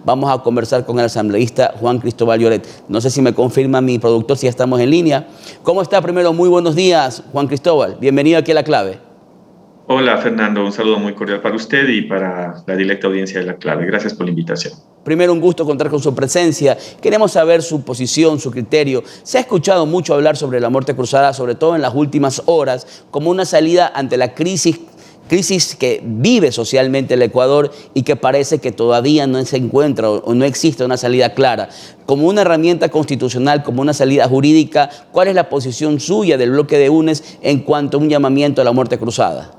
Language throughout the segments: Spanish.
vamos a conversar con el asambleísta Juan Cristóbal Lloret. No sé si me confirma mi productor si ya estamos en línea. ¿Cómo está? Primero, muy buenos días, Juan Cristóbal. Bienvenido aquí a La Clave. Hola Fernando, un saludo muy cordial para usted y para la directa audiencia de La Clave. Gracias por la invitación. Primero, un gusto contar con su presencia. Queremos saber su posición, su criterio. Se ha escuchado mucho hablar sobre la muerte cruzada, sobre todo en las últimas horas, como una salida ante la crisis que vive socialmente el Ecuador y que parece que todavía no se encuentra o no existe una salida clara. Como una herramienta constitucional, como una salida jurídica, ¿cuál es la posición suya del bloque de UNES en cuanto a un llamamiento a la muerte cruzada?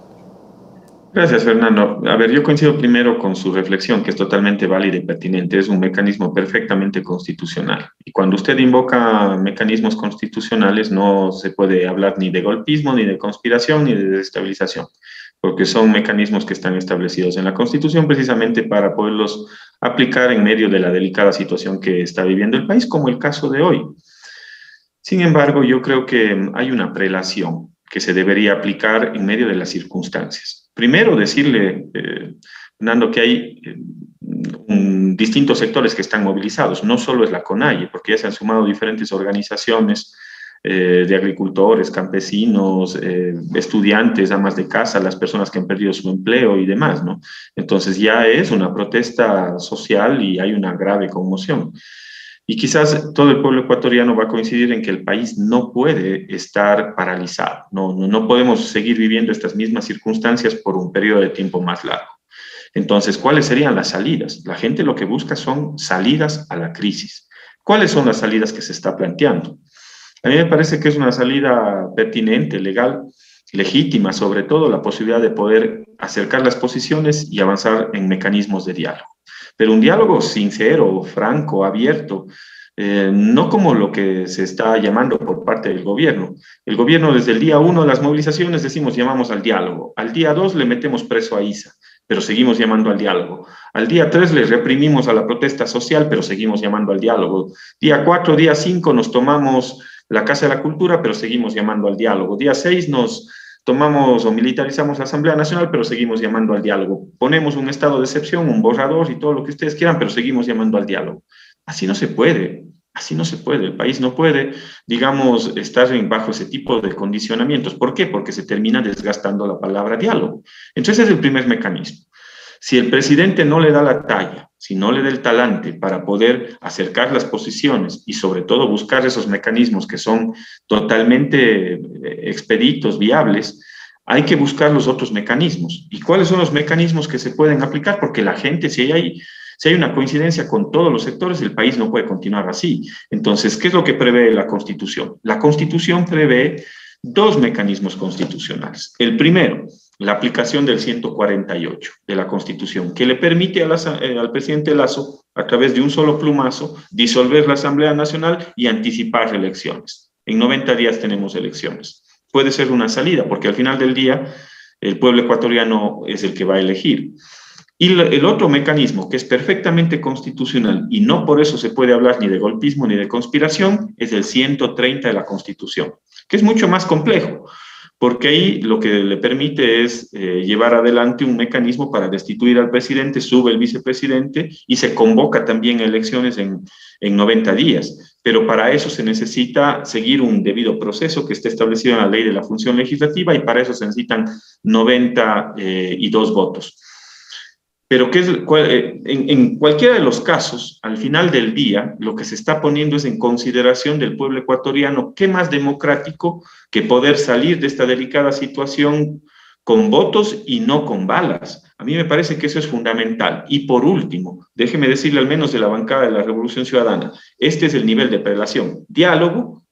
Gracias, Fernando. A ver, yo coincido primero con su reflexión, que es totalmente válida y pertinente. Es un mecanismo perfectamente constitucional. Y cuando usted invoca mecanismos constitucionales, no se puede hablar ni de golpismo, ni de conspiración, ni de desestabilización, porque son mecanismos que están establecidos en la Constitución precisamente para poderlos aplicar en medio de la delicada situación que está viviendo el país, como el caso de hoy. Sin embargo, yo creo que hay una prelación que se debería aplicar en medio de las circunstancias. Primero, decirle, Fernando, que hay distintos sectores que están movilizados. No solo es la CONAIE, porque ya se han sumado diferentes organizaciones de agricultores, campesinos, estudiantes, amas de casa, las personas que han perdido su empleo y demás, ¿no? Entonces ya es una protesta social y hay una grave conmoción. Y quizás todo el pueblo ecuatoriano va a coincidir en que el país no puede estar paralizado. No podemos seguir viviendo estas mismas circunstancias por un periodo de tiempo más largo. Entonces, ¿cuáles serían las salidas? La gente lo que busca son salidas a la crisis. ¿Cuáles son las salidas que se está planteando? A mí me parece que es una salida pertinente, legal, legítima, sobre todo la posibilidad de poder acercar las posiciones y avanzar en mecanismos de diálogo. Pero un diálogo sincero, franco, abierto, no como lo que se está llamando por parte del gobierno. El gobierno desde el día 1 de las movilizaciones decimos llamamos al diálogo. Al día 2 le metemos preso a Isa, pero seguimos llamando al diálogo. Al día 3 le reprimimos a la protesta social, pero seguimos llamando al diálogo. Día 4, día 5 nos tomamos la Casa de la Cultura, pero seguimos llamando al diálogo. Día 6 nos tomamos o militarizamos la Asamblea Nacional, pero seguimos llamando al diálogo. Ponemos un estado de excepción, un borrador y todo lo que ustedes quieran, pero seguimos llamando al diálogo. Así no se puede, así no se puede. El país no puede, digamos, estar bajo ese tipo de condicionamientos. ¿Por qué? Porque se termina desgastando la palabra diálogo. Entonces, ese es el primer mecanismo. Si el presidente no le da la talla, si no le da el talante para poder acercar las posiciones y sobre todo buscar esos mecanismos que son totalmente expeditos, viables, hay que buscar los otros mecanismos. ¿Y cuáles son los mecanismos que se pueden aplicar? Porque la gente, si hay una coincidencia con todos los sectores, el país no puede continuar así. Entonces, ¿qué es lo que prevé la Constitución? La Constitución prevé dos mecanismos constitucionales. El primero, la aplicación del 148 de la Constitución, que le permite al presidente Lasso, a través de un solo plumazo, disolver la Asamblea Nacional y anticipar elecciones. En 90 días tenemos elecciones. Puede ser una salida, porque al final del día el pueblo ecuatoriano es el que va a elegir. Y el otro mecanismo, que es perfectamente constitucional y no por eso se puede hablar ni de golpismo ni de conspiración, es el 130 de la Constitución, que es mucho más complejo, porque ahí lo que le permite es llevar adelante un mecanismo para destituir al presidente, sube el vicepresidente y se convoca también elecciones en 90 días. Pero para eso se necesita seguir un debido proceso que está establecido en la ley de la función legislativa y para eso se necesitan 92 votos. Pero en cualquiera de los casos, al final del día, lo que se está poniendo es en consideración del pueblo ecuatoriano qué más democrático que poder salir de esta delicada situación con votos y no con balas. A mí me parece que eso es fundamental. Y por último, déjeme decirle al menos de la bancada de la Revolución Ciudadana, este es el nivel de prelación. Diálogo,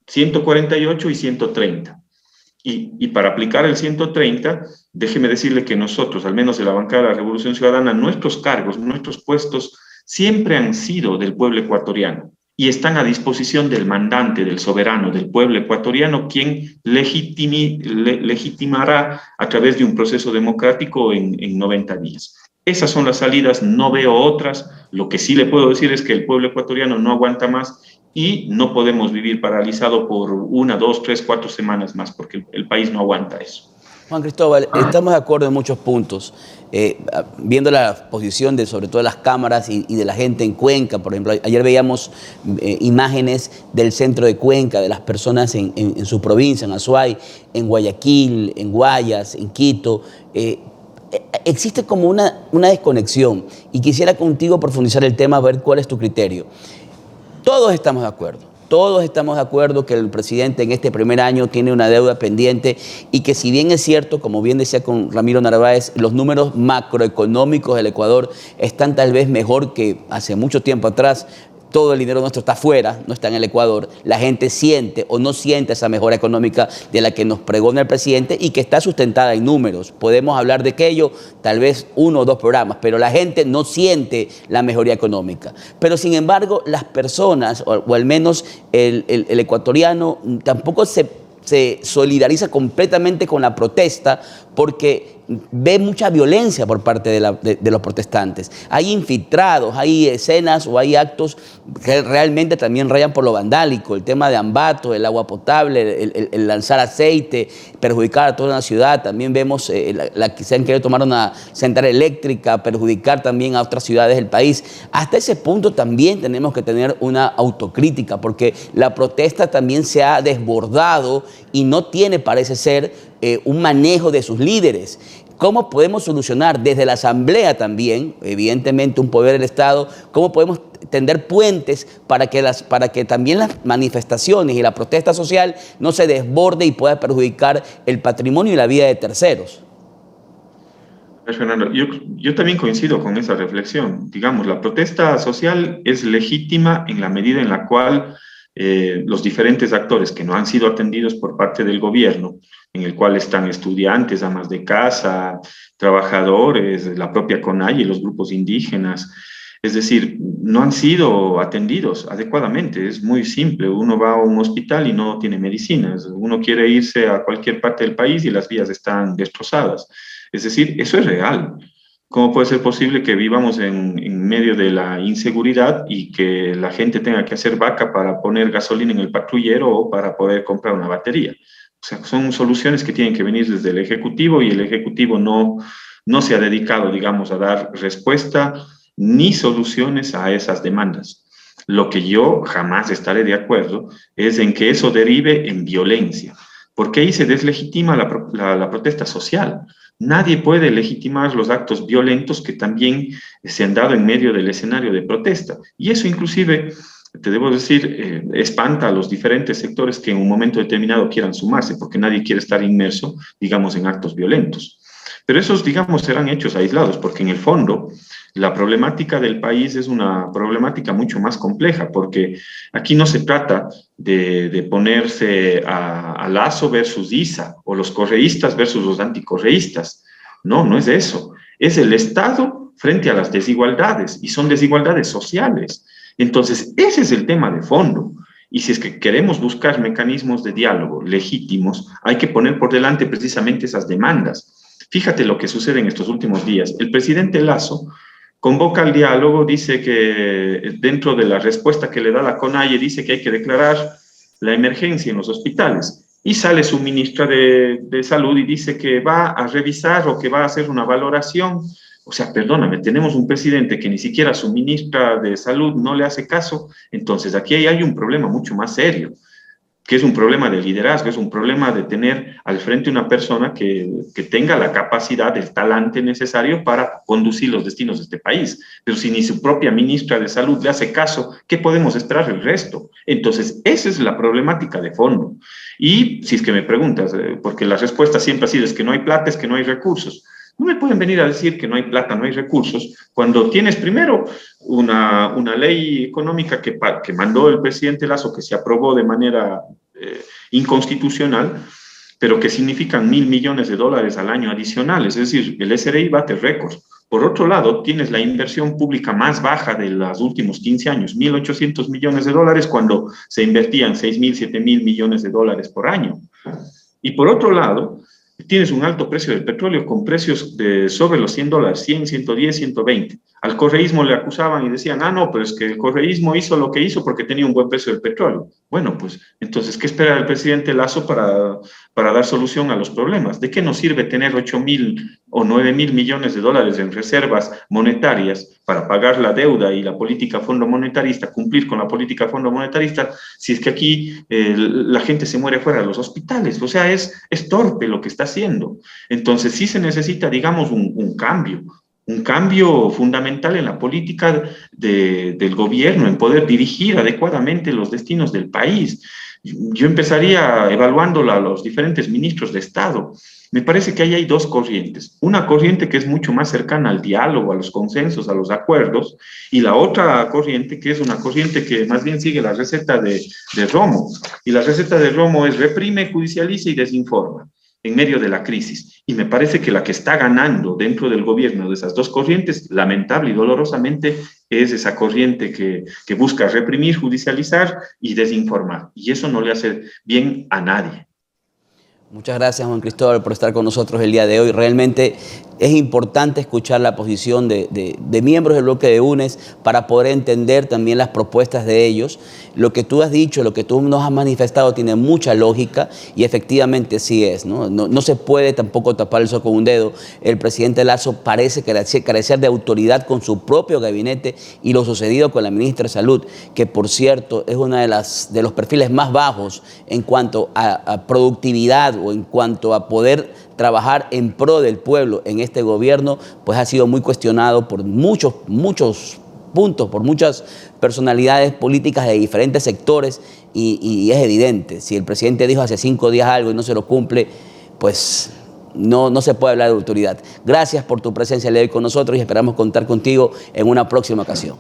148 y 130. Y para aplicar el 130, déjeme decirle que nosotros, al menos de la bancada de la Revolución Ciudadana, nuestros cargos, nuestros puestos, siempre han sido del pueblo ecuatoriano y están a disposición del mandante, del soberano, del pueblo ecuatoriano, quien legitimará a través de un proceso democrático en 90 días. Esas son las salidas, no veo otras. Lo que sí le puedo decir es que el pueblo ecuatoriano no aguanta más y no podemos vivir paralizado por 1, 2, 3, 4 semanas más, porque el país no aguanta eso. Juan Cristóbal, estamos de acuerdo en muchos puntos. Viendo la posición de sobre todo de las cámaras y de la gente en Cuenca, por ejemplo, ayer veíamos imágenes del centro de Cuenca, de las personas en su provincia, en Azuay, en Guayaquil, en Guayas, en Quito. Existe como una desconexión y quisiera contigo profundizar el tema, ver cuál es tu criterio. Todos estamos de acuerdo. Todos estamos de acuerdo que el presidente en este primer año tiene una deuda pendiente y que si bien es cierto, como bien decía con Ramiro Narváez, los números macroeconómicos del Ecuador están tal vez mejor que hace mucho tiempo atrás. Todo el dinero nuestro está afuera, no está en el Ecuador. La gente siente o no siente esa mejora económica de la que nos pregona el presidente y que está sustentada en números. Podemos hablar de aquello, tal vez 1 o 2 programas, pero la gente no siente la mejoría económica. Pero sin embargo, las personas, o al menos el ecuatoriano, tampoco se solidariza completamente con la protesta porque ve mucha violencia por parte de los protestantes. Hay infiltrados, hay escenas o hay actos que realmente también rayan por lo vandálico. El tema de Ambato, el agua potable, el lanzar aceite, perjudicar a toda una ciudad. También vemos que se han querido tomar una central eléctrica, perjudicar también a otras ciudades del país. Hasta ese punto también tenemos que tener una autocrítica porque la protesta también se ha desbordado y no tiene, parece ser, un manejo de sus líderes. ¿Cómo podemos solucionar desde la Asamblea también, evidentemente un poder del Estado, cómo podemos tender puentes para que también las manifestaciones y la protesta social no se desborde y pueda perjudicar el patrimonio y la vida de terceros? Fernando, yo también coincido con esa reflexión. Digamos, la protesta social es legítima en la medida en la cual los diferentes actores que no han sido atendidos por parte del gobierno, en el cual están estudiantes, amas de casa, trabajadores, la propia CONAIE y los grupos indígenas, es decir, no han sido atendidos adecuadamente. Es muy simple, uno va a un hospital y no tiene medicinas, uno quiere irse a cualquier parte del país y las vías están destrozadas. Es decir, eso es real. ¿Cómo puede ser posible que vivamos en medio de la inseguridad y que la gente tenga que hacer vaca para poner gasolina en el patrullero o para poder comprar una batería? O sea, son soluciones que tienen que venir desde el Ejecutivo y el Ejecutivo no se ha dedicado, digamos, a dar respuesta ni soluciones a esas demandas. Lo que yo jamás estaré de acuerdo es en que eso derive en violencia, porque ahí se deslegitima la protesta social. Nadie puede legitimar los actos violentos que también se han dado en medio del escenario de protesta. Y eso inclusive, te debo decir, espanta a los diferentes sectores que en un momento determinado quieran sumarse, porque nadie quiere estar inmerso, digamos, en actos violentos. Pero esos, digamos, serán hechos aislados, porque en el fondo la problemática del país es una problemática mucho más compleja, porque aquí no se trata de ponerse a Lasso versus Issa, o los correístas versus los anticorreístas. No, no es eso. Es el Estado frente a las desigualdades, y son desigualdades sociales. Entonces, ese es el tema de fondo. Y si es que queremos buscar mecanismos de diálogo legítimos, hay que poner por delante precisamente esas demandas. Fíjate lo que sucede en estos últimos días. El presidente Lasso convoca al diálogo, dice que dentro de la respuesta que le da la CONAIE, dice que hay que declarar la emergencia en los hospitales. Y sale su ministra de Salud y dice que va a revisar o que va a hacer una valoración. O sea, perdóname, tenemos un presidente que ni siquiera a su ministra de Salud no le hace caso. Entonces, aquí hay un problema mucho más serio, que es un problema de liderazgo, es un problema de tener al frente una persona que tenga la capacidad, el talante necesario para conducir los destinos de este país. Pero si ni su propia ministra de Salud le hace caso, ¿qué podemos esperar del resto? Entonces, esa es la problemática de fondo. Y si es que me preguntas, porque la respuesta siempre ha sido es que no hay plata, es que no hay recursos. No me pueden venir a decir que no hay plata, no hay recursos, cuando tienes primero una ley económica que mandó el presidente Lasso, que se aprobó de manera inconstitucional, pero que significan $1.000 millones al año adicionales, es decir, el SRI bate récord. Por otro lado, tienes la inversión pública más baja de los últimos 15 años, $1.800 millones, cuando se invertían $6.000, $7.000 millones por año. Y por otro lado, tienes un alto precio del petróleo con precios sobre los $100, 100, 110, 120. Al correísmo le acusaban y decían, ah, no, pero es que el correísmo hizo lo que hizo porque tenía un buen precio del petróleo. Bueno, pues entonces, ¿qué espera el presidente Lasso para dar solución a los problemas? ¿De qué nos sirve tener 8.000 o 9.000 millones de dólares en reservas monetarias para pagar la deuda y la política fondo monetarista, cumplir con la política fondo monetarista, si es que aquí la gente se muere fuera de los hospitales? O sea, es torpe lo que está haciendo. Entonces, sí se necesita, digamos, un cambio fundamental en la política del gobierno, en poder dirigir adecuadamente los destinos del país. Yo empezaría evaluando a los diferentes ministros de Estado. Me parece que ahí hay dos corrientes. Una corriente que es mucho más cercana al diálogo, a los consensos, a los acuerdos, y la otra corriente que es una corriente que más bien sigue la receta de Romo. Y la receta de Romo es reprime, judicializa y desinforma en medio de la crisis. Y me parece que la que está ganando dentro del gobierno de esas dos corrientes, lamentable y dolorosamente, es esa corriente que busca reprimir, judicializar y desinformar. Y eso no le hace bien a nadie. Muchas gracias, Juan Cristóbal, por estar con nosotros el día de hoy. Realmente es importante escuchar la posición de miembros del bloque de UNES para poder entender también las propuestas de ellos. Lo que tú has dicho, lo que tú nos has manifestado tiene mucha lógica y efectivamente sí es, ¿no? No se puede tampoco tapar el sol con un dedo. El presidente Lasso parece carecer de autoridad con su propio gabinete y lo sucedido con la ministra de Salud, que por cierto es uno de los perfiles más bajos en cuanto a productividad o en cuanto a poder trabajar en pro del pueblo en este gobierno, pues ha sido muy cuestionado por muchos puntos, por muchas personalidades políticas de diferentes sectores y es evidente, si el presidente dijo hace 5 días algo y no se lo cumple, pues no se puede hablar de autoridad. Gracias por tu presencia el día de hoy con nosotros y esperamos contar contigo en una próxima ocasión.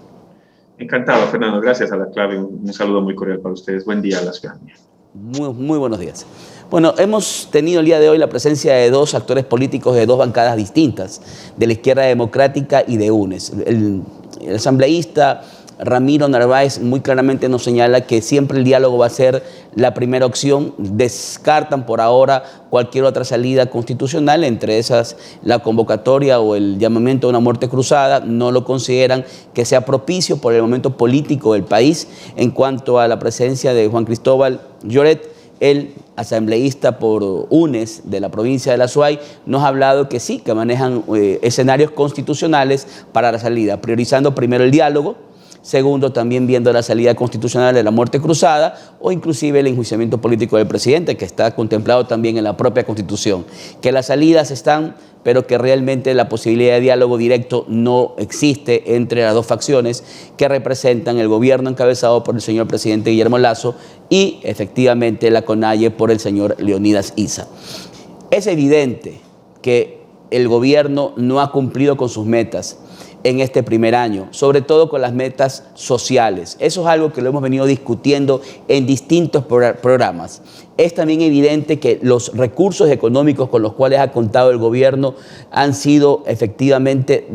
Encantado, Fernando. Gracias a la clave. Un saludo muy cordial para ustedes. Buen día a la ciudadanía. Muy buenos días. Bueno, hemos tenido el día de hoy la presencia de dos actores políticos de dos bancadas distintas, de la izquierda democrática y de UNES. El asambleísta Ramiro Narváez muy claramente nos señala que siempre el diálogo va a ser la primera opción. Descartan por ahora cualquier otra salida constitucional, entre esas la convocatoria o el llamamiento a una muerte cruzada. No lo consideran que sea propicio por el momento político del país. En cuanto a la presencia de Juan Cristóbal Lloret, el asambleísta por UNES de la provincia de La Suay, nos ha hablado que sí, que manejan escenarios constitucionales para la salida, priorizando primero el diálogo, segundo también viendo la salida constitucional de la muerte cruzada o inclusive el enjuiciamiento político del presidente, que está contemplado también en la propia Constitución. Que las salidas están, pero que realmente la posibilidad de diálogo directo no existe entre las dos facciones que representan el gobierno encabezado por el señor presidente Guillermo Lasso y efectivamente la CONAIE por el señor Leonidas Issa. Es evidente que el gobierno no ha cumplido con sus metas en este primer año, sobre todo con las metas sociales. Eso es algo que lo hemos venido discutiendo en distintos programas. Es también evidente que los recursos económicos con los cuales ha contado el gobierno han sido efectivamente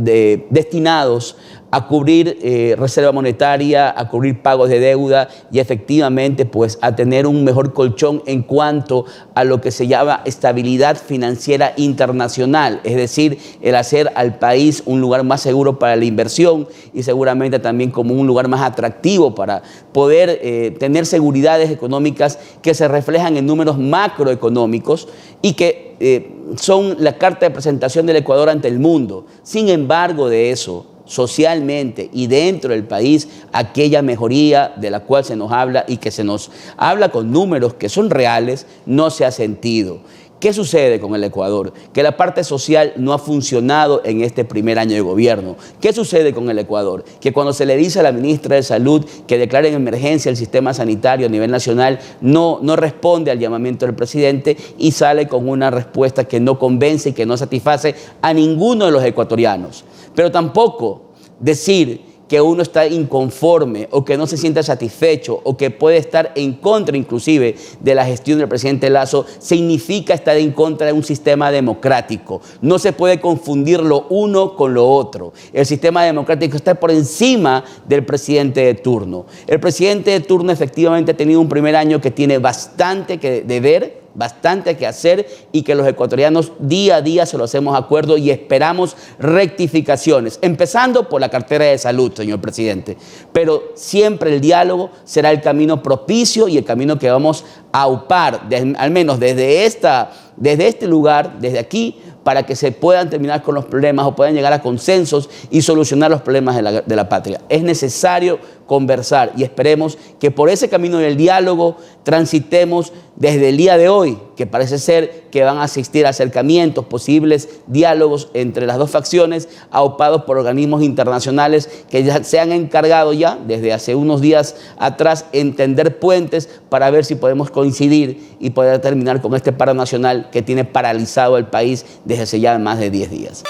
destinados a cubrir reserva monetaria, a cubrir pagos de deuda y efectivamente pues a tener un mejor colchón en cuanto a lo que se llama estabilidad financiera internacional, es decir, el hacer al país un lugar más seguro para la inversión y seguramente también como un lugar más atractivo para poder tener seguridades económicas que se reflejan en números macroeconómicos y que son la carta de presentación del Ecuador ante el mundo. Sin embargo de eso, socialmente y dentro del país, aquella mejoría de la cual se nos habla y que se nos habla con números que son reales, no se ha sentido. ¿Qué sucede con el Ecuador? Que la parte social no ha funcionado en este primer año de gobierno. ¿Qué sucede con el Ecuador? Que cuando se le dice a la ministra de Salud que declare en emergencia el sistema sanitario a nivel nacional, no responde al llamamiento del presidente y sale con una respuesta que no convence y que no satisface a ninguno de los ecuatorianos. Pero tampoco decir que uno está inconforme o que no se sienta satisfecho o que puede estar en contra inclusive de la gestión del presidente Lasso significa estar en contra de un sistema democrático. No se puede confundir lo uno con lo otro. El sistema democrático está por encima del presidente de turno. El presidente de turno efectivamente ha tenido un primer año que tiene bastante que deber, bastante que hacer y que los ecuatorianos día a día se lo hacemos acuerdo y esperamos rectificaciones, empezando por la cartera de salud, señor presidente. Pero siempre el diálogo será el camino propicio y el camino que vamos a aupar, al menos desde este lugar, desde aquí, para que se puedan terminar con los problemas o puedan llegar a consensos y solucionar los problemas de la patria. Es necesario conversar y esperemos que por ese camino del diálogo transitemos desde el día de hoy, que parece ser que van a asistir a acercamientos, posibles diálogos entre las dos facciones, aupados por organismos internacionales que ya se han encargado ya desde hace unos días atrás en tender puentes para ver si podemos coincidir y poder terminar con este paro nacional que tiene paralizado el país desde hace ya más de 10 días.